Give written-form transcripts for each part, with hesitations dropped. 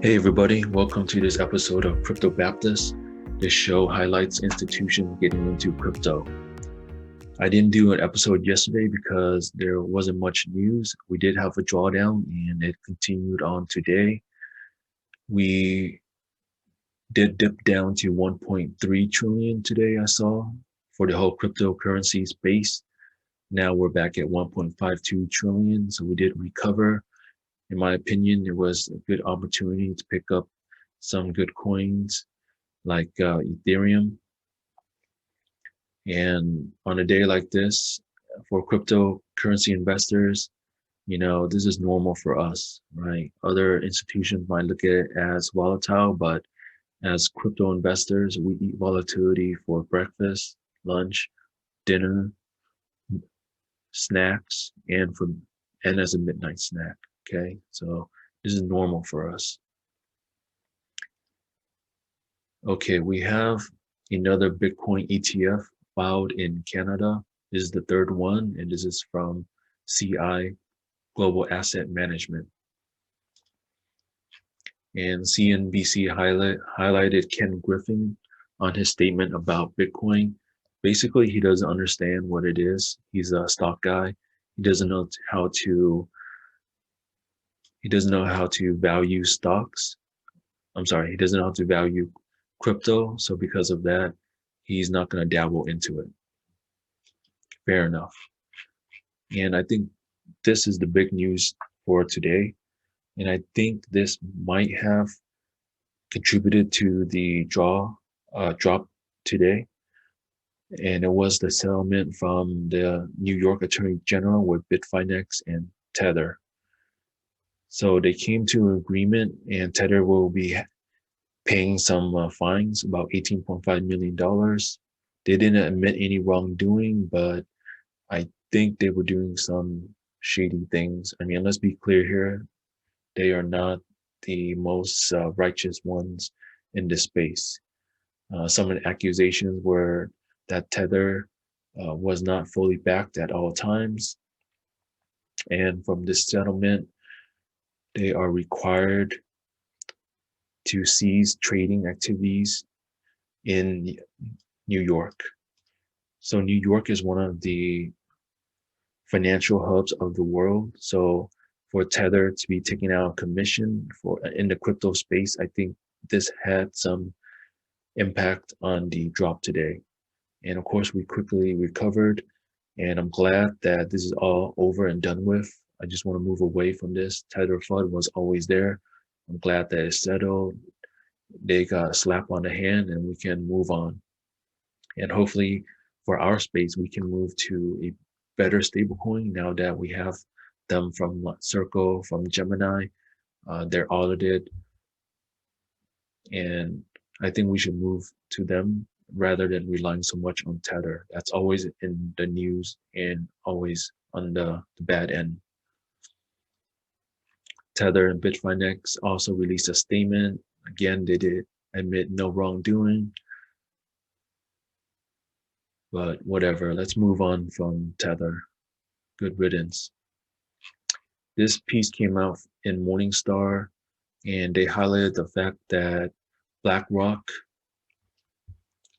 Hey everybody, welcome to this episode of Crypto Baptist. This show highlights institutions getting into crypto. I didn't do an episode yesterday because there wasn't much news. We did have a drawdown and it continued on today. We did dip down to 1.3 trillion today, I saw, for the whole cryptocurrency space. Now we're back at 1.52 trillion, so we did recover. In my opinion, it was a good opportunity to pick up some good coins like Ethereum. And on a day like this, for cryptocurrency investors, this is normal for us, right? Other institutions might look at it as volatile, but as crypto investors, we eat volatility for breakfast, lunch, dinner, snacks, and as a midnight snack. Okay, so this is normal for us. Okay, we have another Bitcoin ETF filed in Canada. This is the third one, and this is from CI Global Asset Management. And CNBC highlighted Ken Griffin on his statement about Bitcoin. Basically, he doesn't understand what it is. He's a stock guy. He doesn't know how to value stocks. I'm sorry, he doesn't know how to value crypto. So because of that, he's not going to dabble into it. Fair enough. And I think this is the big news for today. And I think this might have contributed to the drop today. And it was the settlement from the New York Attorney General with Bitfinex and Tether. So they came to an agreement, and Tether will be paying some fines, about $18.5 million. They didn't admit any wrongdoing, but I think they were doing some shady things. I mean, let's be clear here. They are not the most righteous ones in this space. Some of the accusations were that Tether was not fully backed at all times. And from this settlement, they are required to cease trading activities in New York. So New York is one of the financial hubs of the world. So for Tether to be taking out a commission for in the crypto space, I think this had some impact on the drop today. And of course, we quickly recovered. And I'm glad that this is all over and done with. I just want to move away from this. Tether FUD was always there. I'm glad that it's settled. They got a slap on the hand and we can move on. And hopefully for our space, we can move to a better stablecoin now that we have them from Circle, from Gemini. They're audited. And I think we should move to them rather than relying so much on Tether. That's always in the news and always on the bad end. Tether and Bitfinex also released a statement. Again, they did admit no wrongdoing. But whatever, let's move on from Tether. Good riddance. This piece came out in Morningstar, and they highlighted the fact that BlackRock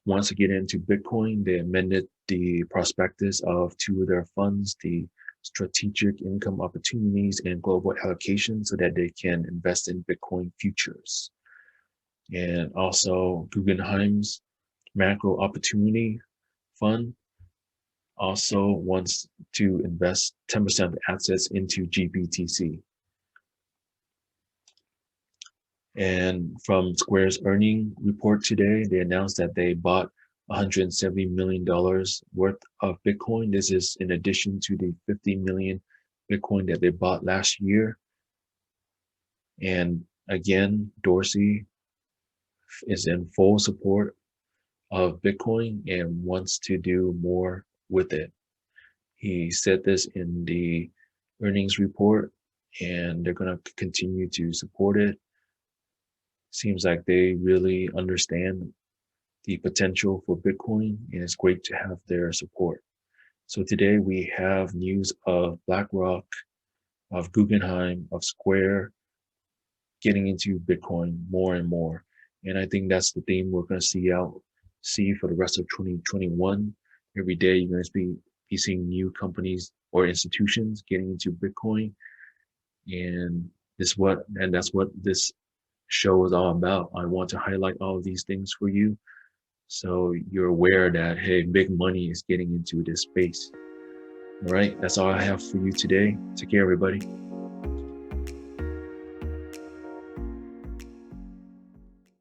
wants to get into Bitcoin. They amended the prospectus of two of their funds, the Strategic Income Opportunities and Global Allocation, so that they can invest in Bitcoin futures. And also Guggenheim's Macro Opportunity Fund also wants to invest 10% of assets into GBTC. And from Square's earning report today, they announced that they bought $170 million worth of Bitcoin. This is in addition to the 50 million Bitcoin that they bought last year. And again, Dorsey is in full support of Bitcoin and wants to do more with it. He said this in the earnings report, and they're going to continue to support it. Seems like they really understand the potential for Bitcoin, and it's great to have their support. So today we have news of BlackRock, of Guggenheim, of Square, getting into Bitcoin more and more. And I think that's the theme we're going to see for the rest of 2021. Every day you're going to be seeing new companies or institutions getting into Bitcoin. And that's what this show is all about. I want to highlight all of these things for you so you're aware that, hey, big money is getting into this space. All right, that's all I have for you today. Take care, everybody.